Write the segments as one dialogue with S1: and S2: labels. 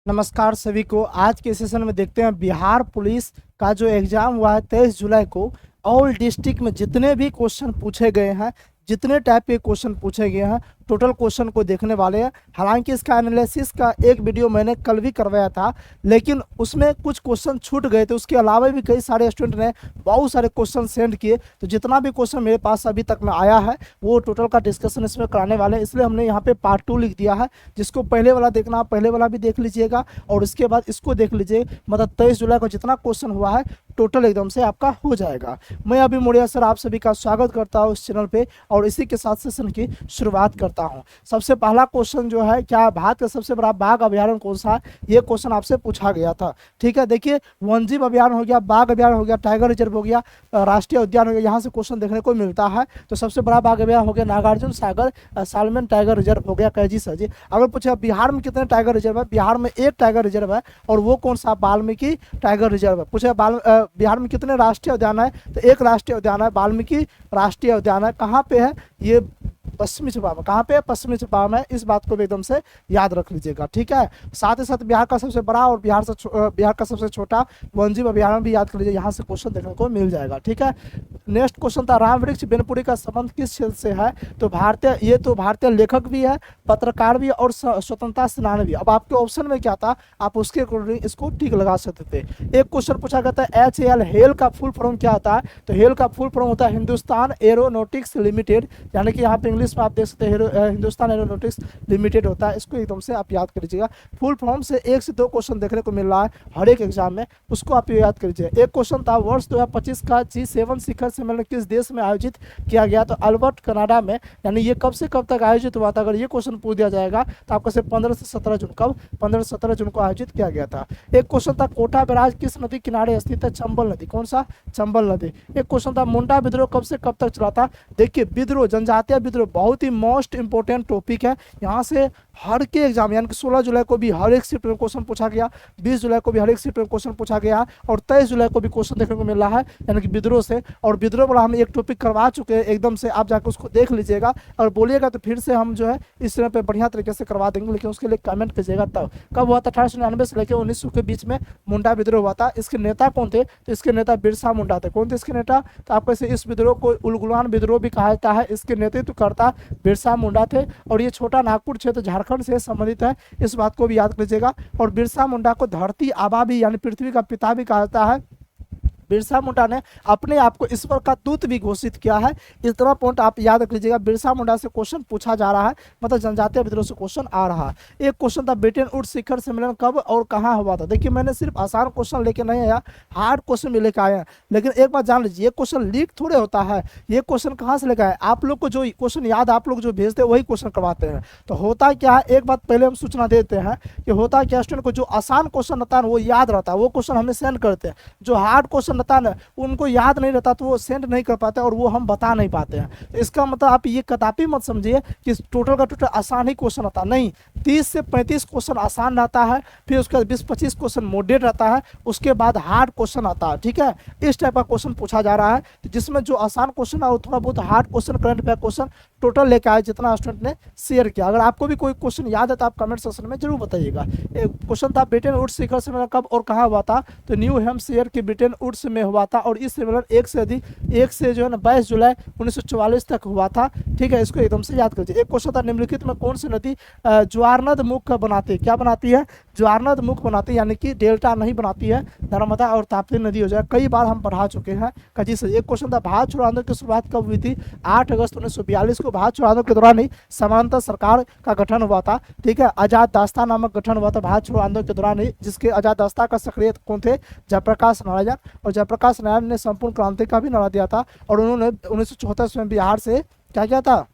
S1: नमस्कार सभी को। आज के सेशन में देखते हैं बिहार पुलिस का जो एग्जाम हुआ है 23 जुलाई को। ऑल डिस्ट्रिक्ट में जितने भी क्वेश्चन पूछे गए हैं, जितने टाइप के क्वेश्चन पूछे गए हैं, टोटल क्वेश्चन को देखने वाले हैं। हालांकि इसका एनालिसिस का एक वीडियो मैंने कल भी करवाया था, लेकिन उसमें कुछ क्वेश्चन छूट गए थे। उसके अलावा भी कई सारे स्टूडेंट ने बहुत सारे क्वेश्चन सेंड किए, तो जितना भी क्वेश्चन मेरे पास अभी तक में आया है वो टोटल का डिस्कशन इसमें कराने वाले हैं। इसलिए हमने यहाँ पे पार्ट 2 लिख दिया है। जिसको पहले वाला देखना, पहले वाला भी देख लीजिएगा और इसके बाद इसको देख लीजिए। मतलब 23 जुलाई को जितना क्वेश्चन हुआ है टोटल एकदम से आपका हो जाएगा। मैं अभी मोड़िया सर आप सभी का स्वागत करता हूँ इस चैनल पे और इसी के साथ सेशन की शुरुआत करता हूँ। सबसे पहला क्वेश्चन जो है, क्या भारत का सबसे बड़ा बाघ अभ्यारण्य कौन सा है, ये क्वेश्चन आपसे पूछा गया था। ठीक है, देखिए वन्यजीव अभ्यारण्य हो गया, बाघ अभ्यारण्य हो गया, टाइगर रिजर्व हो गया, राष्ट्रीय उद्यान हो गया, यहाँ से क्वेश्चन देखने को मिलता है। तो सबसे बड़ा बाघ अभ्यारण्य हो गया Nagarjuna Sagar salmon tiger reserve हो गया। कैजी सर जी, अगर पूछा बिहार में कितने टाइगर रिजर्व है, बिहार में एक टाइगर रिजर्व है और वो कौन सा, वाल्मीकि टाइगर रिजर्व है। पूछा बिहार में कितने राष्ट्रीय उद्यान है, तो एक राष्ट्रीय उद्यान है, वाल्मीकि राष्ट्रीय उद्यान है। कहाँ पे है ये, पश्चिमी चंपारण। कहाँ पे है, पश्चिमी चंपारण है। इस बात को भी एकदम से याद रख लीजिएगा। ठीक है, साथ ही साथ बिहार का सबसे बड़ा और बिहार का सबसे छोटा वन्यजीव अभ्यारण्य भी याद कर लीजिए, यहाँ से क्वेश्चन देखने को मिल जाएगा। ठीक है, नेक्स्ट क्वेश्चन था राम वृक्ष बेनपुरी का संबंध किस क्षेत्र से है, तो भारतीय लेखक भी है, पत्रकार भी और स्वतंत्रता सेनानी भी। अब आपके ऑप्शन में क्या था, आप उसके अकॉर्डिंग इसको ठीक लगा सकते थे। एक क्वेश्चन पूछा गया था HAL हेल का फुल फॉर्म क्या होता है, तो हेल का फुल फॉर्म होता है हिंदुस्तान एरोनॉटिक्स लिमिटेड, यानी कि यहाँ पे इंग्लिश में आप देख सकते हैं हिंदुस्तान एरोनॉटिक्स लिमिटेड होता है। इसको एकदम से आप याद कर लीजिएगा। फुल फॉर्म से 1 से 2 क्वेश्चन देखने को मिल रहा है हर एक एग्जाम में, उसको आप याद कर लीजिए। एक क्वेश्चन था वर्ष 2025 का G7 शिखर सम्मेलन किस देश में आयोजित किया गया, तो अल्बर्ट कनाडा में। यानी ये कब से कब तक आयोजित हुआ था, अगर ये क्वेश्चन पूछ दिया जाएगा तो आपको से 15 से 17 जून, कब 15 से 17 जून को आयोजित किया गया था। एक क्वेश्चन था कोटा बैराज किस नदी किनारे स्थित है, चंबल नदी। कौन सा, चंबल नदी। एक क्वेश्चन था मुंडा विद्रोह कब से कब तक चला था। देखिए विद्रोह, जनजातीय विद्रोह बहुत ही मोस्ट इंपोर्टेंट टॉपिक है। यहाँ से हर के एग्जाम, यानी कि 16 जुलाई को भी हर एक शिफ्ट में क्वेश्चन पूछा गया, 20 जुलाई को भी हर एक शिफ्ट में क्वेश्चन पूछा गया और 23 जुलाई को भी क्वेश्चन देखने को मिल रहा है, यानी कि विद्रोह से। और विद्रोह वाला हम एक टॉपिक करवा चुके हैं, एकदम से आप जाकर उसको देख लीजिएगा और बोलिएगा तो फिर से हम जो है इस तरह पे बढ़िया तरीके से करवा देंगे, लेकिन उसके लिए कमेंट कीजिएगा। तब कब हुआ था, 1899 से लेकर 1900 के बीच में मुंडा विद्रोह हुआ था। इसके नेता कौन थे, तो इसके नेता बिरसा मुंडा थे। कौन थे इसके नेता, तो आपको इस विद्रोह को उलगुलान विद्रोह भी कहा जाता है। इसके नेतृत्व करता बिरसा मुंडा थे और ये छोटा नागपुर क्षेत्र झारखंड से संबंधित है, इस बात को भी याद कीजिएगा। और बिरसा मुंडा को धरती आबा भी, यानी पृथ्वी का पिता भी कहा जाता है। बिरसा मुंडा ने अपने आप को ईश्वर का दूत भी घोषित किया है। इतना पॉइंट आप याद रख लीजिएगा। बिरसा मुंडा से क्वेश्चन पूछा जा रहा है, मतलब जनजातीय विद्रोह से क्वेश्चन आ रहा है। एक क्वेश्चन था ब्रिटेन वुड्स शिखर सम्मेलन कब और कहाँ हुआ था। देखिए मैंने सिर्फ आसान क्वेश्चन लेके नहीं आया, हार्ड क्वेश्चन भी लेकर आया, लेकिन एक बात जान लीजिए, ये क्वेश्चन लीक थोड़े होता है। ये क्वेश्चन कहाँ से लेकर आए, आप लोग को जो क्वेश्चन याद आप लोग जो भेजते हैं वही क्वेश्चन करवाते हैं। तो होता क्या है, एक बात पहले हम सूचना देते हैं कि होता क्या, स्टूडेंट को जो आसान क्वेश्चन रहता है वो याद रहता है, वो क्वेश्चन हमें सेंड करते हैं। जो हार्ड क्वेश्चन रहता है ना, उनको याद नहीं रहता तो वो सेंड नहीं कर पाते और वो हम बता नहीं पाते हैं। तो इसका मतलब आप ये कदापि मत समझिए कि टोटल का टोटल आसान ही क्वेश्चन रहता नहीं। 30 से 35 क्वेश्चन आसान रहता है, फिर उसके बाद 20-25 क्वेश्चन मॉडरेट रहता है, उसके बाद हार्ड क्वेश्चन आता है। ठीक है, इस टाइप का क्वेश्चन पूछा जा रहा है, तो जिसमें जो आसान क्वेश्चन है और थोड़ा बहुत hard question, current affair question total लेके आए जितना स्टूडेंट ने शेयर किया। अगर आपको भी कोई क्वेश्चन याद है तो आप कमेंट सेक्शन में जरूर बताइएगा। एक क्वेश्चन था ब्रिटेन वुड्स शिखर सम्मेलन कब और कहाँ हुआ था, तो न्यू हैम्पशायर के ब्रिटेन वुड्स में हुआ था और इस सम्मेलन एक से जो है ना 22 जुलाई 1944 तक हुआ था। ठीक है, इसको एकदम से याद कीजिए। एक क्वेश्चन था निम्नलिखित में कौन सी नदी ज्वारनद मुख बनाती है, क्या बनाती है, ज्वारनद मुख बनाती है, यानी कि डेल्टा नहीं बनाती है। नर्मदा और ताप्ती नदी हो जाए, कई बार हम पढ़ा चुके हैं। कजी से एक क्वेश्चन था भारत छोड़ो आंदोलन की शुरुआत कब हुई थी, 8 अगस्त 1942 को भारत छोड़ो आंदोलन के दौरान ही समानांतर सरकार का गठन हुआ था। ठीक है, आजाद दास्ता नामक गठन हुआ था भारत छोड़ो आंदोलन के दौरान ही, जिसके आजाद दास्ता का सक्रिय कौन थे, जयप्रकाश नारायण। और जयप्रकाश नारायण ने संपूर्ण क्रांति का भी नारा दिया था और उन्होंने 1974 में बिहार से क्या किया था,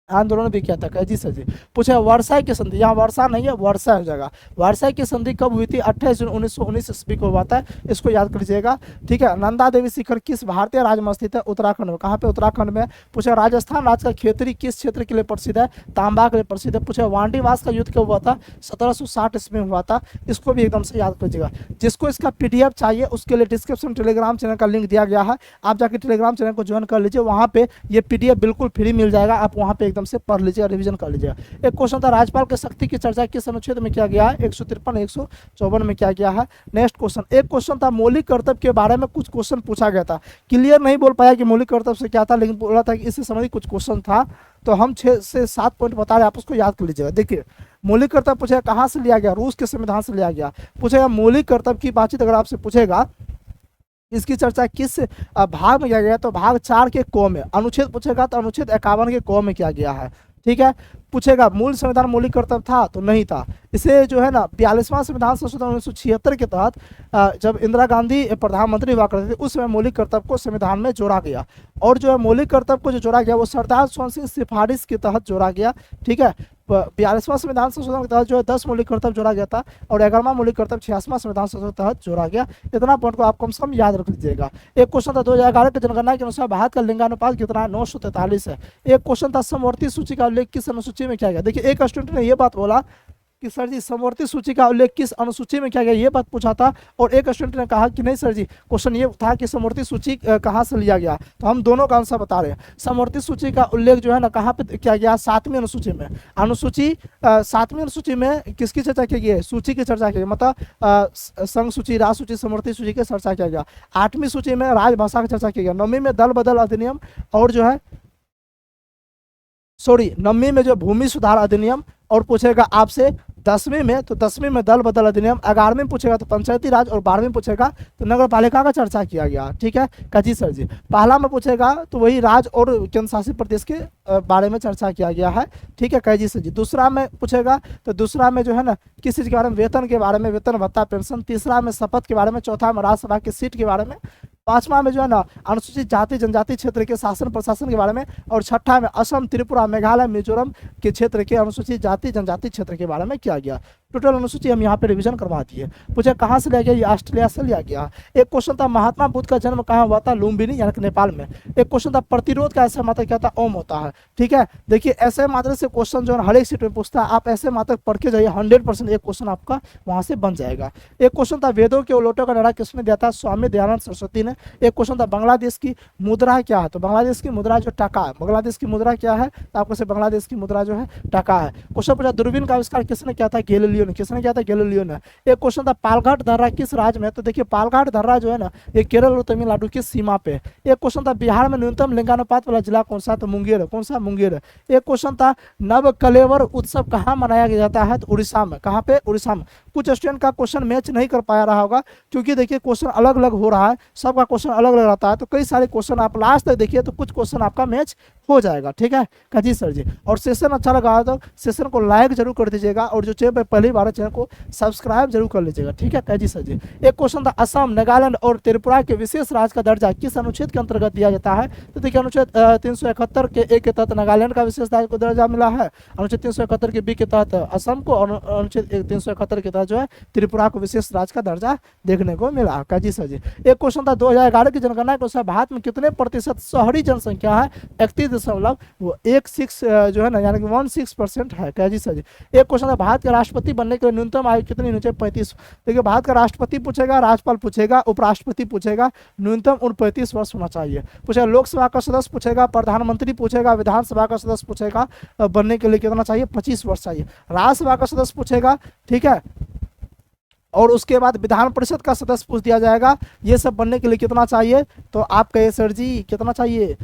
S1: आंदोलन भी किया था। कैजी सर जी, पूछा वर्षा की संधि, यहाँ वर्षा नहीं है वर्षा हो जाएगा। वर्षा की संधि कब हुई थी, 28 जून 1919 ईस्वी को हुआ था, इसको याद कर लीजिएगा। ठीक है, नंदा देवी शिखर किस भारतीय राज्य में स्थित है, उत्तराखंड में। कहाँ पे, उत्तराखंड में। पूछा राजस्थान राज्य का खेतरी किस क्षेत्र के लिए प्रसिद्ध है, तांबा के लिए प्रसिद्ध है। पूछा वांडीवास का युद्ध कब हुआ था, 1760 ईस्वी में हुआ था, इसको भी एकदम से याद कर लीजिएगा। जिसको इसका PDF चाहिए उसके लिए डिस्क्रिप्शन टेलीग्राम चैनल का लिंक दिया गया है, आप जाकर टेलीग्राम चैनल को ज्वाइन कर लीजिए, वहाँ पे ये PDF बिल्कुल फ्री मिल जाएगा, आप वहाँ पे एकदम से पढ़ लीजिएगा, रिवीजन कर लीजिएगा। एक क्वेश्चन था राज्यपाल की शक्ति की चर्चा किस अनुच्छेद में किया गया है, 153 154 में किया गया है। नेक्स्ट क्वेश्चन, एक क्वेश्चन था मौलिक कर्तव्य के बारे में कुछ क्वेश्चन पूछा गया था, क्लियर नहीं बोल पाया कि मौलिक कर्तव्य से क्या था, लेकिन बोला था कि इससे संबंधित कुछ क्वेश्चन था, तो हम 6 से 7 पॉइंट बता रहे हैं, आप उसको याद कर लीजिएगा। देखिए मौलिक कर्तव्य पूछेगा कहाँ से लिया गया, रूस के संविधान से लिया गया। पूछेगा मौलिक कर्तव्य की बातचीत अगर आपसे पूछेगा इसकी चर्चा किस भाग में किया गया, तो भाग 4 के क में। अनुच्छेद पूछेगा तो अनुच्छेद 51 के क में किया गया है, ठीक है। पूछेगा मूल संविधान मौलिक कर्तव्य था, तो नहीं था। इसे जो है ना 42वां संविधान संशोधन 1976 के तहत जब इंदिरा गांधी प्रधानमंत्री हुआ करते थे उस समय मौलिक कर्तव्य को संविधान में जोड़ा गया, और जो है मौलिक कर्तव्य को जो जोड़ा गया वो सरदार स्वर्ण सिंह सिफारिश के तहत जोड़ा गया, ठीक है। 42वां संविधान संशोधन के तहत जो है 10 मौलिक कर्तव्य जोड़ा गया था, और 11वां मौलिक कर्तव्य 86वां संविधान संशोधन के तहत जोड़ा गया। इतना पॉइंट को आप कम से कम याद रख लीजिएगा। एक क्वेश्चन था 2011 की जनगणना के अनुसार भारत का लिंगानुपात कितना है, 943 है। एक क्वेश्चन था समवर्ती सूची का उल्लेख किस अनुसूची में किया गया। देखिए एक स्टूडेंट ने यह बात बोला कि सर जी समवर्ती सूची का उल्लेख किस अनुसूची में किया गया, ये बात पूछा था, और एक स्टूडेंट ने कहा कि नहीं सर जी क्वेश्चन ये था कि समवर्ती सूची कहाँ से लिया गया। तो हम दोनों का आंसर बता रहे हैं। समवर्ती सूची का उल्लेख जो है ना कहाँ पे किया गया, 7वीं अनुसूची में। अनुसूची 7वीं अनुसूची में किसकी चर्चा की गई है, सूची की चर्चा की गई, मतलब संघ सूची, राज सूची, समवर्ती सूची की चर्चा किया गया। 8वीं सूची में राजभाषा की चर्चा की गई। 9वीं में दल बदल अधिनियम, और जो है 9वीं में जो भूमि सुधार अधिनियम, और पूछेगा आपसे 10वीं में, तो 10वीं में दल बदल अधिनियम। 11वीं पूछेगा तो पंचायती राज, और 12वीं पूछेगा तो नगर पालिका का चर्चा किया गया, ठीक है। काजी सर जी पहला में पूछेगा तो वही राज्य और केंद्र शासित प्रदेश के बारे में चर्चा किया गया है, ठीक है। काजी सर जी दूसरा में पूछेगा तो दूसरा में जो है ना किस चीज़ के बारे में, वेतन के बारे में, वेतन भत्ता पेंशन। तीसरा में शपथ के बारे में। चौथा में राज्यसभा की सीट के बारे में। 5वां में जो है ना अनुसूचित जाति जनजाति क्षेत्र के शासन प्रशासन के बारे में। और 6ठा में असम, त्रिपुरा, मेघालय, मिजोरम के क्षेत्र के अनुसूचित जाति जनजाति क्षेत्र के बारे में किया गया। टोटल अनुसूची हम यहाँ पे रिवीजन करवा दिए। पूछे कहाँ से लिया गया, ये ऑस्ट्रेलिया से लिया गया। एक क्वेश्चन था महात्मा बुद्ध का जन्म कहाँ हुआ था, लुम्बिनी यानी कि नेपाल में। एक क्वेश्चन था प्रतिरोध का ऐसे मात्रक क्या था, ओम होता है, ठीक है। देखिए ऐसे मात्रक से क्वेश्चन जो है हर एक सीट में पूछता है, आप ऐसे मात्रक पढ़ के जाइए, 100% एक क्वेश्चन आपका वहाँ से बन जाएगा। एक क्वेश्चन था वेदों के उलोटों का निर्णय किसने दिया था, स्वामी दयानंद सरस्वती ने। एक क्वेश्चन था बांग्लादेश की मुद्रा क्या है, तो बांग्लादेश की मुद्रा जो टका है। बांग्लादेश की मुद्रा क्या है, तो आपको से बांग्लादेश की मुद्रा जो है टका है। क्वेश्चन पूछा दूरबीन का आविष्कार किसने किया था, गैलीलियो ने। किसने किया था, गैलीलियो ने। एक क्वेश्चन था पालघाट दर्रा किस राज्य में, तो देखिए पालघाट दर्रा जो है ना ये केरल और तमिलनाडु की सीमा पे। एक क्वेश्चन था बिहार में न्यूनतम लिंगानुपात वाला जिला कौन सा, तो मुंगेर। कौन सा, मुंगेर। एक क्वेश्चन था नव कलेवर उत्सव कहाँ मनाया जाता है, तो उड़ीसा में। कहाँ पे, उड़ीसा में। कुछ स्टूडेंट का क्वेश्चन मैच नहीं कर पाया रहा होगा क्योंकि देखिए क्वेश्चन अलग अलग हो रहा है, सबका क्वेश्चन अलग अलग रहता है, तो कई सारे क्वेश्चन आप लास्ट तक देखिए तो कुछ क्वेश्चन आपका मैच हो जाएगा, ठीक है। जी सर जी। और सेशन अच्छा लगा तो सेशन को लाइक जरूर कर दीजिएगा, और जो चैनल पर पहली बार चैनल को सब्सक्राइब जरूर कर लीजिएगा, ठीक है। जी सर जी। एक क्वेश्चन था असम, नागालैंड और त्रिपुरा के विशेष राज्य का दर्जा किस अनुच्छेद के अंतर्गत दिया जाता है, तो देखिए अनुच्छेद 371 के ए के तहत नागालैंड का विशेष राज्य को दर्जा मिला है। अनुच्छेद 371 के बी के तहत असम को, और अनुच्छेद 371 के तहत जो है त्रिपुरा को विशेष राज्य का दर्जा देखने को मिला। जी सर जी। एक क्वेश्चन था 2011 की जनगणना के अनुसार भारत में कितने प्रतिशत शहरी जनसंख्या है, 31.16 जो है ना यानी कि 16% है। जी सर जी। एक क्वेश्चन था भारत के राष्ट्रपति बनने के लिए न्यूनतम आयु कितनी होनी चाहिए, 35। देखिए भारत का राष्ट्रपति पूछेगा, राज्यपाल पूछेगा, उपराष्ट्रपति पूछेगा, न्यूनतम 35 वर्ष होना चाहिए। पूछेगा लोकसभा का सदस्य पूछेगा, प्रधानमंत्री पूछेगा, विधानसभा का सदस्य पूछेगा बनने के लिए कितना चाहिए, 25 वर्ष चाहिए। राज्यसभा का सदस्य पूछेगा, ठीक है, और उसके बाद विधान परिषद का सदस्य पूछ दिया जाएगा, ये सब बनने के लिए कितना चाहिए, तो आप कहिए सर जी कितना चाहिए,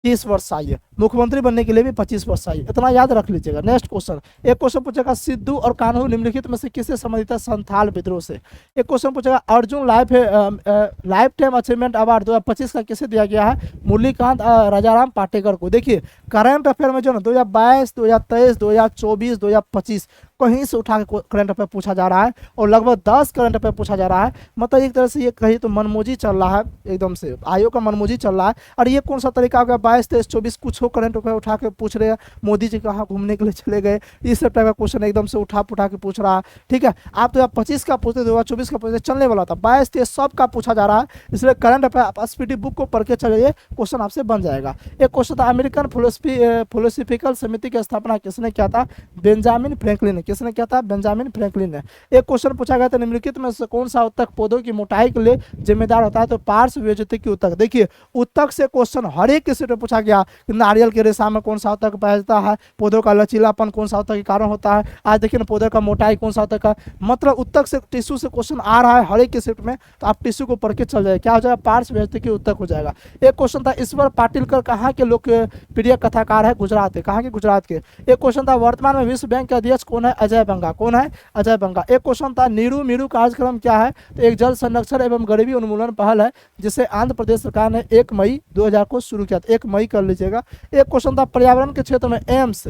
S1: 30 वर्ष चाहिए। मुख्यमंत्री बनने के लिए भी 25 वर्ष चाहिए, इतना याद रख लीजिएगा। नेक्स्ट क्वेश्चन, एक क्वेश्चन पूछेगा सिद्धू और कान्हू निम्नलिखित में से किससे संबंधित है, संथाल विद्रोह से। एक क्वेश्चन पूछेगा Arjun life time achievement award 2025 का किसे दिया गया है, मुरलीकांत राजाराम पाटेकर को। देखिए करंट अफेयर में जो ना 2022, 2023, 2024, 2025 कहीं से उठा के करंट अफेयर पूछा जा रहा है, और लगभग 10 करंट अफेयर पूछा जा रहा है। मतलब एक तरह से ये कहीं तो मनमोजी चल रहा है, एकदम से आयोग का मनमोजी चल रहा है। और ये कौन सा तरीका हो गया, 22, 23, 24 कुछ हो करंट अफेयर उठा के पूछ रहे हैं, मोदी जी कहाँ घूमने के लिए चले गए, इस सब टाइप का क्वेश्चन एकदम से उठा के पूछ रहा है, ठीक है। आप 2025 का पूछते, 2024 का पूछते, चलने वाला था, 22, 23 सब का पूछा जा रहा है, इसलिए करंट अफेयर आप एसपीटी बुक को पढ़ के चलिए, क्वेश्चन आपसे बन जाएगा। एक क्वेश्चन था अमेरिकन फिलोसफिकल समिति की स्थापना किसने किया था, बेंजामिन फ्रैंकलिन ने। किसने किया था, बेंजामिन फ्रैंकलिन ने। एक क्वेश्चन पूछा गया था निम्नलिखित में से कौन सा उत्तक पौधों की मोटाई के लिए जिम्मेदार होता है, तो पार्श्व वियोजित की उत्तक। देखिए उत्तक से क्वेश्चन हर एक किसी पूछा गया कि नारियल के रेशा में कौन सा ऊतक पाया जाता है, पौधों का लचीलापन कौन सा ऊतक के कारण होता है, आज देखिए ना पौधे का मोटाई कौन सा ऊतक है। मतलब ऊतक से टिश्यू से क्वेश्चन आ रहा है हर एक के शिफ्ट में, तो आप टिश्यू को पढ़ के चल जाए, क्या हो जाएगा, पार्श्व व्यवस्थिकी ऊतक हो जाएगा। एक क्वेश्चन था ईश्वर पाटिलकर कहाँ के लोकप्रिय कथाकार है, गुजरात के, कहाँ के, गुजरात के। एक क्वेश्चन था वर्तमान में विश्व बैंक के अध्यक्ष कौन है, अजय बंगा, कौन है, अजय बंगा। एक क्वेश्चन था नीरू मीरू कार्यक्रम क्या है, तो एक जल संरक्षण एवं गरीबी उन्मूलन पहल है जिसे आंध्र प्रदेश सरकार ने 1 मई 2000 को शुरू किया था, 1 मई कर लीजिएगा। एक क्वेश्चन था पर्यावरण के क्षेत्र में एम्स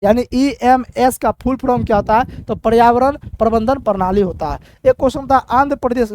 S1: यानी EMS का फुल फॉर्म क्या होता है, तो पर्यावरण प्रबंधन प्रणाली होता है। एक क्वेश्चन था आंध्र प्रदेश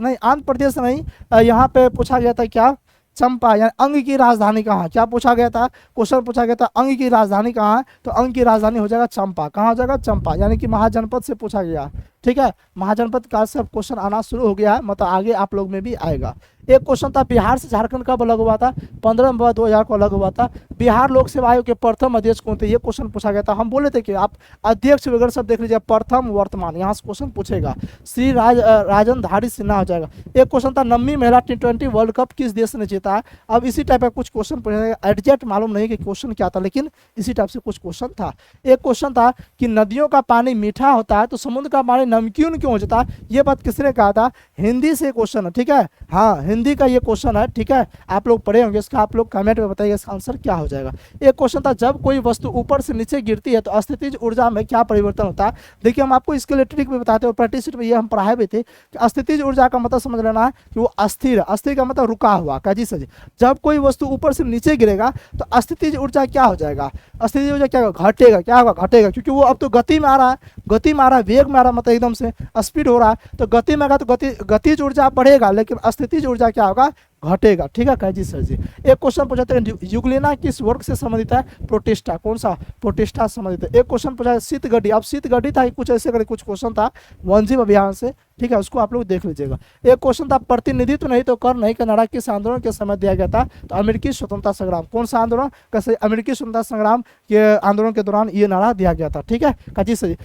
S1: नहीं, यहाँ पे पूछा गया था क्या, चंपा यानी अंग की राजधानी कहाँ है, क्या पूछा गया था, क्वेश्चन पूछा गया था अंग की राजधानी कहाँ है, तो अंग की राजधानी हो जाएगा चंपा, कहाँ हो जाएगा, चंपा, यानी कि महाजनपद से पूछा गया। ठीक है, महाजनपद का से क्वेश्चन आना शुरू हो गया है, मतलब आगे आप लोग में भी आएगा। एक क्वेश्चन था बिहार से झारखंड कब अलग हुआ था, 15 नवंबर 2000 को अलग हुआ था। बिहार लोक सेवा आयोग के प्रथम अध्यक्ष कौन थे, ये क्वेश्चन पूछा गया था। हम बोले थे कि आप अध्यक्ष वगैरह सब देख लीजिए, प्रथम वर्तमान, यहाँ से क्वेश्चन पूछेगा, श्री राजन धारी सिन्हा हो जाएगा। एक क्वेश्चन था नववीं महिला T20 वर्ल्ड कप किस देश ने जीता है। अब इसी टाइप का कुछ क्वेश्चन पूछेगा, एग्जैक्ट मालूम नहीं कि क्वेश्चन क्या था, लेकिन इसी टाइप से कुछ क्वेश्चन था। एक क्वेश्चन था कि नदियों का पानी मीठा होता है तो समुद्र का पानी नमकीन क्यों हो जाता है, ये बात किसने कहा था, हिंदी से क्वेश्चन है। ठीक है, हाँ हिंदी का ये क्वेश्चन है। ठीक है, आप लोग पढ़े होंगे, इसका आप लोग कमेंट में बताइए इसका आंसर क्या हो जाएगा। एक क्वेश्चन था जब कोई वस्तु ऊपर से नीचे गिरती है तो स्थितिज ऊर्जा में क्या परिवर्तन होता है। देखिए हम आपको इसके लिए ट्रिक भी बताते हैं, प्रैक्टिस शीट में ये हम पढ़ाए भी थे कि स्थितिज ऊर्जा का मतलब समझ लेना है कि वो अस्थिर, अस्थिर का मतलब रुका हुआ, का जी सर। जब कोई वस्तु ऊपर से नीचे गिरेगा तो स्थितिज ऊर्जा क्या हो जाएगा, स्थितिज ऊर्जा क्या घटेगा, क्या होगा, घटेगा, क्योंकि वो अब तो गति में आ रहा है, गति में आ रहा है, वेग में आ रहा है, मतलब एकदम से स्पीड हो रहा है, तो गति में आएगा तो गतिज ऊर्जा बढ़ेगा, लेकिन स्थितिज ऊर्जा क्या होगा, घटेगा। ठीक है क्या जी सर जी। एक क्वेश्चन पूछाते हैं युगलिना किस वर्ग से संबंधित है, प्रोटिस्टा, कौन सा, प्रोटिस्टा संबंधित है। एक क्वेश्चन पूछा है शीतगढ़ी, अब शीतगढ़ी था कुछ ऐसे करके कुछ क्वेश्चन था वनजीव अभियान से। ठीक है, उसको आप लोग देख लीजिएगा। एक क्वेश्चन था प्रतिनिधित्व नहीं तो कर नहीं का नारा किस आंदोलन के समय दिया गया था, तो अमेरिकी स्वतंत्रता संग्राम, कौन सा आंदोलन, कैसे, अमेरिकी स्वतंत्रता संग्राम के आंदोलन के दौरान ये नारा दिया गया था। ठीक है काजी सर।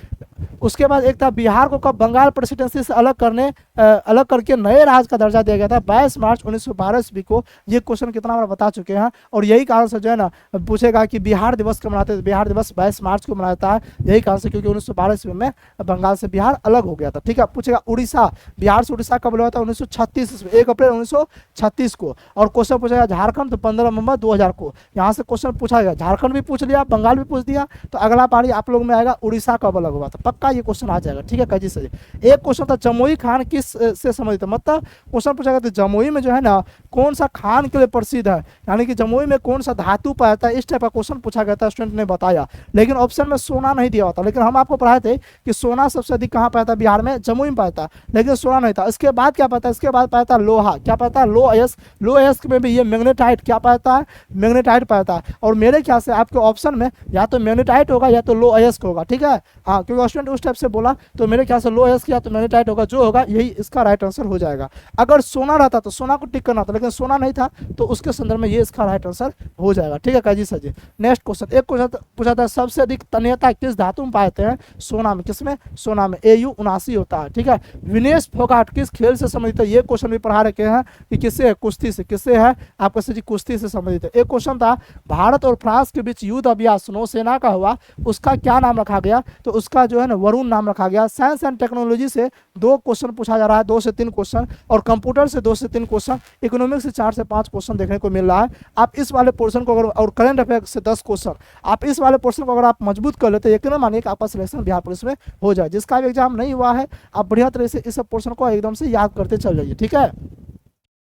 S1: उसके बाद एक था बिहार को कब बंगाल प्रेसिडेंसी से अलग करके नए राज्य का दर्जा दिया गया था, 22 मार्च 1912 ईस्वी को। ये क्वेश्चन कितना बार बता चुके हैं, और यही कारण से जो है ना पूछेगा कि बिहार दिवस कब मनाते हैं, बिहार दिवस 22 मार्च को मनाता है, यही कारण से क्योंकि 1912 ईस्वी में बंगाल से बिहार अलग हो गया था। ठीक है, पूछेगा उड़ीसा, बिहार से उड़ीसा कब हुआ था, 1936 1 अप्रैल 1936 को। और क्वेश्चन पूछेगा झारखंड, तो 15 नवंबर 2000 को। यहाँ से क्वेश्चन पूछा गया, झारखंड भी पूछ लिया, बंगाल भी पूछ दिया, तो अगला पारी आप लोग में आएगा उड़ीसा कब अलग हुआ था, पक्का ये क्वेश्चन आ जाएगा। ठीक है काजी सर। एक क्वेश्चन था जमुई खान किस से संबंधित है, मतलब क्वेश्चन पूछा गया तो जमुई में जो है ना कौन सा खान के लिए प्रसिद्ध है, यानी कि जमुई में कौन सा धातु पाया जाता है, इस टाइप का क्वेश्चन पूछा गया था, स्टूडेंट ने बताया। लेकिन ऑप्शन में सोना नहीं दिया होता, लेकिन हम आपको पढ़ाए थे कि सोना सबसे अधिक कहाँ पाया था, बिहार में, जमुई में पाया था, लेकिन सोना नहीं था। इसके बाद क्या पाता है, इसके बाद पाया था लोहा, क्या पाया था, लो अयस्क में भी ये मैग्नेटाइट क्या पाता है, मैग्नेटाइट पाता है। और मेरे ख्याल से आपके ऑप्शन में या तो मैग्नेटाइट होगा या तो लो अयस्क होगा। ठीक है, हाँ क्योंकि स्टूडेंट उस टाइप से बोला, तो मेरे ख्याल से लो अयस्क या तो मैग्नेटाइट होगा, जो होगा यही इसका राइट आंसर हो जाएगा। अगर सोना रहता तो सोना को टिक करना था, लेकिन सोना नहीं था, तो उसके संदर्भ में ये इसका राइट आंसर हो जाएगा। ठीक है काजी सर जी। नेक्स्ट क्वेश्चन, एक क्वेश्चन पूछा था सबसे अधिक तन्यता किस धातु में पाते हैं, सोना में, किसमें, सोना में, AU 79 होता है। ठीक है, विनेश फोगाट किस खेल से संबंधित है, ये क्वेश्चन भी पढ़ा रखे हैं कि किससे है, कुश्ती से, किससे है आपका सर जी, कुश्ती से संबंधित है। एक क्वेश्चन था भारत और फ्रांस के बीच युद्ध अभ्यास नौसेना का हुआ, उसका क्या नाम रखा गया, तो उसका जो है ना वरुण नाम रखा गया। साइंस एंड टेक्नोलॉजी से 2 क्वेश्चन पूछा जा रहा है, 2 से 3 क्वेश्चन, और कंप्यूटर से 2 से 3 क्वेश्चन, इकोनॉमिक्स से 4 से 5 क्वेश्चन देखने को मिल रहा है। आप इस वाले पोर्शन को अगर, और करंट अफेयर से 10 क्वेश्चन, आप इस वाले पोर्शन को अगर आप मजबूत कर लेते, यकीन मानिए कि आपका सिलेक्शन बिहार पुलिस में हो जाए। जिसका भी एग्जाम नहीं हुआ है, आप बढ़िया तरह से इस पोर्शन को एकदम से याद करते चल जाइए। ठीक है,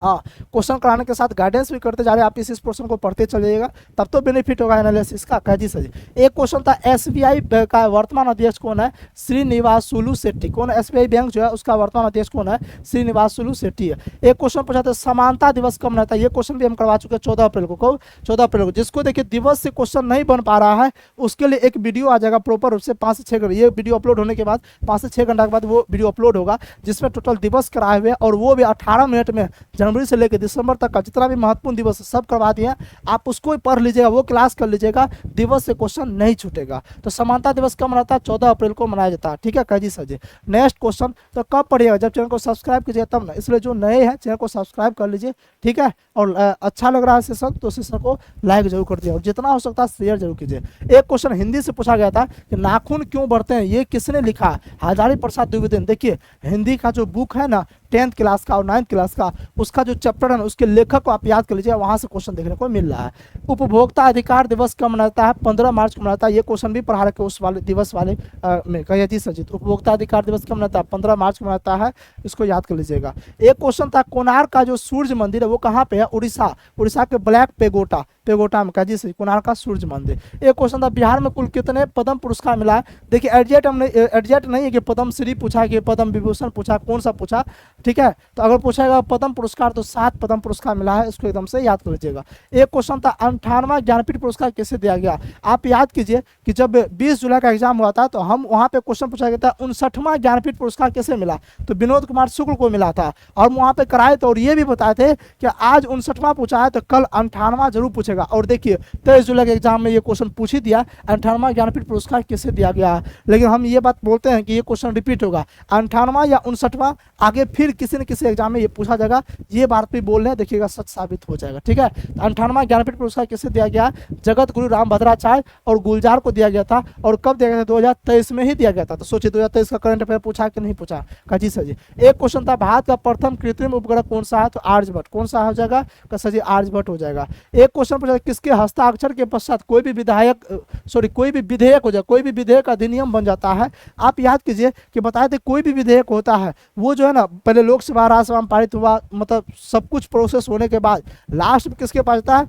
S1: हाँ क्वेश्चन कराने के साथ गाइडेंस भी करते जा रहे हैं, आप इस पोर्शन को पढ़ते चलिएगा, तब तो बेनिफिट होगा एनालिसिस का। कैजी सर जी। एक क्वेश्चन था SBI का वर्तमान अध्यक्ष कौन है, श्रीनिवासुलु शेट्टी, कौन, SBI बैंक जो है उसका वर्तमान अध्यक्ष कौन है, श्रीनिवासुलु शेट्टी है। एक क्वेश्चन पूछा था समानता दिवस कब मनाता है, ये क्वेश्चन भी हम करवा चुके हैं 14 अप्रैल को। कब, 14 अप्रैल को। जिसको देखिए दिवस से क्वेश्चन नहीं बन पा रहा है, उसके लिए एक वीडियो आ जाएगा प्रॉपर रूप से 5 से 6 घंटे, ये वीडियो अपलोड होने के बाद 5 से 6 घंटा के बाद वो वीडियो अपलोड होगा, जिसमें टोटल दिवस कराए हुए, और वो भी 18 मिनट में जनवरी से लेकर दिसंबर तक का जितना भी महत्वपूर्ण दिवस है सब करवा दिए हैं, आप उसको ही पढ़ लीजिएगा, वो क्लास कर लीजिएगा, दिवस से क्वेश्चन नहीं छूटेगा। तो समानता दिवस कब मनाता है? 14 अप्रैल को मनाया जाता है। ठीक है जी सर जी। नेक्स्ट क्वेश्चन, तो कब पढ़िएगा? जब चैनल को सब्सक्राइब कीजिएगा तब ना, इसलिए जो नए हैं चैनल को सब्सक्राइब कर लीजिए। ठीक है, और अच्छा लग रहा है सेशन तो सेशन को लाइक जरूर कर दिया, और जितना हो सकता है शेयर जरूर कीजिए। एक क्वेश्चन हिंदी से पूछा गया था कि नाखून क्यों बढ़ते हैं, ये किसने लिखा? हजारी प्रसाद द्विवेदी। देखिए हिंदी का जो बुक है ना 10th क्लास का और 9th क्लास का, उसका जो चैप्टर है ना उसके लेखक को आप याद कर लीजिए, वहां से क्वेश्चन देखने को मिल रहा है। उपभोक्ता अधिकार दिवस कब मनाता है? 15 मार्च को मनाता है। ये क्वेश्चन भी पढ़ा रखे उस वाले दिवस वाले में कहिए जी सजित। उपभोक्ता अधिकार दिवस कब मनाता है? 15 मार्च को मनाता है, इसको याद कर लीजिएगा। एक क्वेश्चन था कोणार्क का जो सूर्य मंदिर है वो कहाँ पे है? उड़ीसा, उड़ीसा के ब्लैक पेगोटा, पेगोटा में कहिए सही, कोणार्क का सूर्य मंदिर। एक क्वेश्चन था बिहार में कुल कितने पद्म पुरस्कार मिला है? देखिए एडजेक्ट हमने एडजेक्ट नहीं है कि पद्म श्री पूछा कि पद्म विभूषण पूछा, कौन सा पूछा? ठीक है, तो अगर पूछेगा पद्म पुरस्कार तो 7 पद्म पुरस्कार मिला है, इसको एकदम से याद कर लीजिएगा। एक क्वेश्चन था 58वां ज्ञानपीठ पुरस्कार कैसे दिया गया? आप याद कीजिए कि जब 20 जुलाई का एग्जाम हुआ था तो हम वहां पे क्वेश्चन पूछा गया था 59वां ज्ञानपीठ पुरस्कार कैसे मिला, तो विनोद कुमार शुक्ल को मिला था, और वहां पे कराए थे और ये भी बताए थे कि आज 59वां पूछा है तो कल 58वां जरूर पूछेगा। और देखिए 23 जुलाई के एग्जाम में ये क्वेश्चन पूछ ही दिया 58वां ज्ञानपीठ पुरस्कार कैसे दिया गया है, लेकिन हम ये बात बोलते हैं कि ये क्वेश्चन रिपीट होगा, 58वां या 59वां आगे फिर किसी न किसी एग्जाम में ये पूछा जाएगा, ये बात भी बोल रहे हैं, देखिएगा सच साबित हो जाएगा। ठीक है, 58वां ज्ञानपीठ पुरस्कार किसे दिया गया? जगत गुरु रामभद्राचार्य और गुलजार को दिया गया था, और कब दिया गया था? 2023 में ही दिया गया था। तो सोचिए 2023 का करंट अफेयर पूछा कि नहीं पूछा? जी सर जी। एक क्वेश्चन था भारत का प्रथम कृत्रिम उपग्रह कौन सा है? तो आर्यभट्ट। कौन सा हो जाएगा? सर जी आर्यभट्ट हो जाएगा। एक क्वेश्चन पूछा किसके हस्ताक्षर के पश्चात कोई भी विधायक कोई भी विधेयक हो जाए, कोई भी विधेयक अधिनियम बन जाता है? आप याद कीजिए कि बताए थे कोई भी विधेयक होता है वो जो है ना पहले लोकसभा राज्यसभा में पारित हुआ, मतलब सब कुछ प्रोसेस होने के बाद लास्ट में किसके पास जाता है?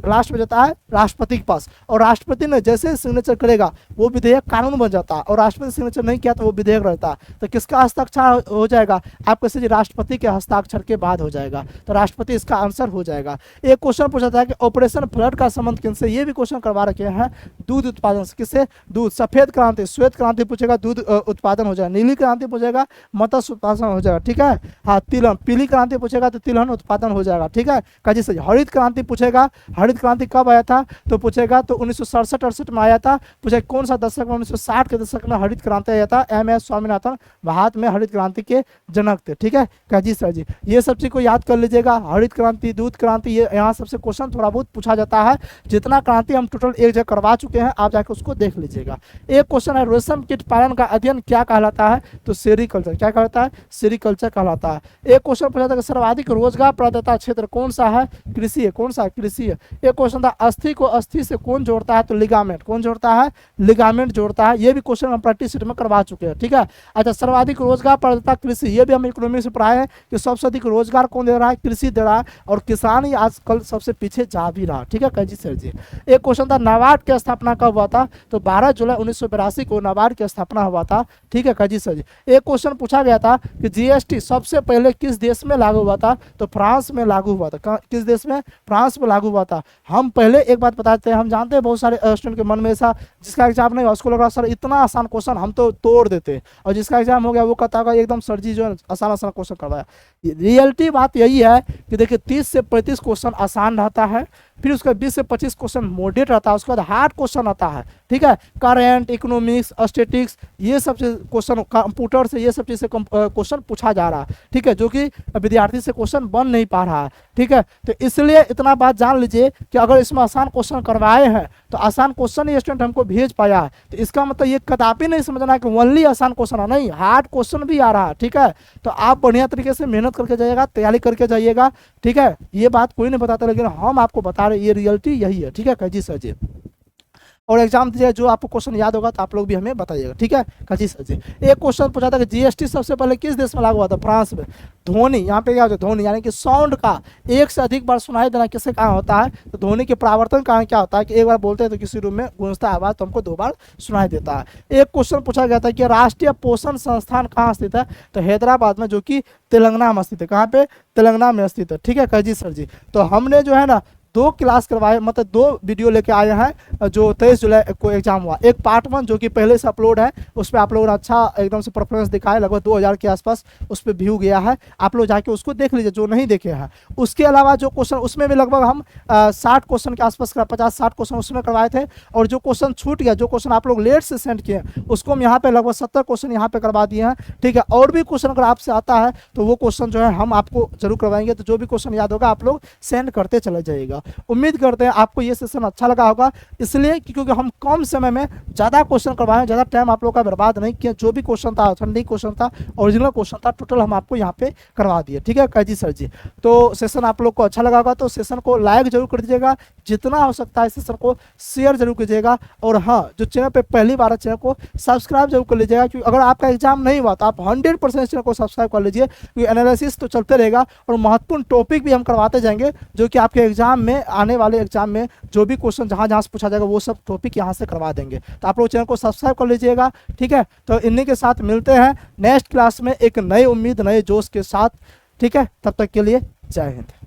S1: लास्ट में जाता है राष्ट्रपति के पास, और राष्ट्रपति ने जैसे सिग्नेचर करेगा वो विधेयक कानून बन जाता है, और राष्ट्रपति सिग्नेचर नहीं किया तो वो विधेयक रहता है। तो किसका हस्ताक्षर हो जाएगा? आप कैसे जी राष्ट्रपति के हस्ताक्षर के बाद हो जाएगा, तो राष्ट्रपति इसका आंसर हो जाएगा। एक क्वेश्चन पूछा था कि ऑपरेशन फ्लड का संबंध किनसे? ये भी क्वेश्चन करवा रखे हैं, दूध उत्पादन से। किससे? दूध। सफेद क्रांति, श्वेत क्रांति पूछेगा, दूध उत्पादन हो जाएगा। नीली क्रांति पूछेगा, मत्स्य उत्पादन हो जाएगा। ठीक है, हाँ तिलहन, पीली क्रांति पूछेगा तो तिलहन उत्पादन हो जाएगा। ठीक है काजी सही। हरित क्रांति पूछेगा, हरित क्रांति कब आया था? तो पूछेगा तो 1967-68 में आया था। पूछेगा कौन सा दशक में? 1960 के दशक में हरित क्रांति आया था। एम.एस. स्वामीनाथन भारत में हरित क्रांति के जनक थे। ठीक है काजी सर जी, ये सब चीज को याद कर लीजिएगा। हरित क्रांति, दूध क्रांति, ये यहाँ सबसे क्वेश्चन थोड़ा बहुत पूछा जाता है। जितना क्रांति हम टोटल एक जगह करवा चुके हैं, आप जाकर उसको देख लीजिएगा। एक क्वेश्चन है रेशम कीट पालन का अध्ययन क्या कहलाता है? तो सेरीकल्चर। क्या कहलाता है? सेरीकल्चर कहलाता है। एक क्वेश्चन पूछा था कि सर्वाधिक रोजगार प्रदाता क्षेत्र कौन सा है? कृषि है। कौन सा है? कृषि है। एक क्वेश्चन था अस्थि को अस्थि से कौन जोड़ता है? तो लिगामेंट। कौन जोड़ता है? लिगामेंट जोड़ता है। ये भी क्वेश्चन हम प्रैक्टिस शीट में करवा चुके हैं। ठीक है, अच्छा सर्वाधिक रोजगार प्रदाता कृषि, ये भी हम इकोनॉमी से पढ़ाए हैं कि सबसे अधिक रोजगार कौन दे रहा है? कृषि दे रहा है, और किसान ही आजकल सबसे पीछे जा भी रहा। ठीक है कैजी सर जी। एक क्वेश्चन था नाबार्ड की स्थापना कब हुआ था? तो 12 जुलाई 1982 को नाबार्ड की स्थापना हुआ था। ठीक है कैजी सर जी। एक क्वेश्चन पूछा गया था कि जीएसटी सबसे पहले किस देश में लागू हुआ था? तो फ्रांस में लागू हुआ था। किस देश में? फ्रांस में लागू हुआ था। हम पहले एक बात बताते हैं, हम जानते हैं बहुत सारे स्टूडेंट के मन में ऐसा जिसका एग्जाम नहीं हुआ उसको लग रहा सर इतना आसान क्वेश्चन हम तो तोड़ देते, और जिसका एग्जाम हो गया वो कहता है एकदम सर जी जो आसान आसान क्वेश्चन करवाया। रियलिटी बात यही है कि देखिए 30 से 35 क्वेश्चन आसान रहता है, फिर उसका 20 से 25 क्वेश्चन मॉडरेट रहता है, उसके बाद हार्ड क्वेश्चन आता है। ठीक है, करेंट, इकोनॉमिक्स, स्टैटिक्स, ये सब क्वेश्चन, कंप्यूटर से ये सब चीज़ से क्वेश्चन पूछा जा रहा है। ठीक है, जो कि विद्यार्थी से क्वेश्चन बन नहीं पा रहा है। ठीक है, तो इसलिए इतना बात जान लीजिए कि अगर इसमें आसान क्वेश्चन करवाए हैं तो आसान क्वेश्चन ही स्टूडेंट हमको भेज पाया है, तो इसका मतलब ये कदापि नहीं समझना कि ओनली आसान क्वेश्चन है, नहीं हार्ड क्वेश्चन भी आ रहा है। ठीक है, तो आप बढ़िया तरीके से मेहनत करके जाइएगा, तैयारी करके जाइएगा। ठीक है, ये बात कोई नहीं बताता, लेकिन हम आपको बता रहे, ये रियलिटी यही है। ठीक है जी सर जी। और एग्जाम दीजिए, जो आपको क्वेश्चन याद होगा तो आप लोग भी हमें बताइएगा। ठीक है काजी सर जी। एक क्वेश्चन पूछा था कि जीएसटी सबसे पहले किस देश में लागू हुआ था? फ्रांस में। ध्वनि, यहाँ पे क्या होता है? ध्वनि यानी कि साउंड का एक से अधिक बार सुनाई देना किससे कहाँ होता है? तो ध्वनि के परावर्तन का क्या होता है कि एक बार बोलते हैं तो किसी रूम में गूंजता है आवाज, तो हमको 2 बार सुनाई देता है। एक क्वेश्चन पूछा गया था कि राष्ट्रीय पोषण संस्थान कहाँ स्थित है? तो हैदराबाद में, जो कि तेलंगाना में स्थित है। कहाँ पे? तेलंगाना में स्थित है। ठीक है काजी सर जी। तो हमने जो है ना दो क्लास करवाए, मतलब 2 वीडियो लेके आए हैं जो 23 जुलाई को एग्जाम हुआ। एक पार्ट 1 जो कि पहले से अपलोड है, उस पर आप लोगों ने अच्छा एकदम से परफॉर्मेंस दिखाया, लगभग 2000 के आसपास उस पर व्यू गया है। आप लोग जाके उसको देख लीजिए जो नहीं देखे हैं। उसके अलावा जो क्वेश्चन उसमें भी लगभग हम 60 क्वेश्चन के आसपास 50-60 क्वेश्चन उसमें करवाए थे। और जो क्वेश्चन छूट गया, जो क्वेश्चन आप लोग लेट से सेंड किए, उसको हम यहाँ पे लगभग 70 क्वेश्चन यहाँ पे करवा दिए हैं। ठीक है, और भी क्वेश्चन अगर आपसे आता है तो वो क्वेश्चन जो है हम आपको जरूर करवाएंगे। तो जो भी क्वेश्चन याद होगा आप लोग सेंड करते चले जाइएगा। उम्मीद करते हैं आपको ये सेशन अच्छा लगा होगा, इसलिए क्योंकि हम कम समय में ज़्यादा क्वेश्चन करवाएं, ज़्यादा टाइम आप लोग का बर्बाद नहीं किया। जो भी क्वेश्चन था ऑथेंटिक क्वेश्चन था, ओरिजिनल क्वेश्चन था, टोटल हम आपको यहाँ पे करवा दिए। ठीक है कैजी सर जी, तो सेशन आप लोग को अच्छा लगा होगा तो सेशन को लाइक जरूर कर दीजिएगा, जितना हो सकता है सेशन को शेयर जरूर कीजिएगा। और हाँ, जो चैनल पे पहली बार है चैनल को सब्सक्राइब जरूर कर लीजिएगा, क्योंकि अगर आपका एग्जाम नहीं हुआ तो आप 100% चैनल को सब्सक्राइब कर लीजिए, क्योंकि एनालिसिस तो चलते रहेगा और महत्वपूर्ण टॉपिक भी हम करवाते जाएंगे, जो कि आपके एग्जाम में, आने वाले एग्जाम में जो भी क्वेश्चन जहाँ से पूछा जाएगा वो सब टॉपिक यहाँ से करवा देंगे। तो आप लोग चैनल को सब्सक्राइब कर लीजिएगा। ठीक है, तो इन्हीं के साथ मिलते हैं नेक्स्ट क्लास में एक नई उम्मीद, नए जोश के साथ। ठीक है, तब तक के लिए जय हिंद।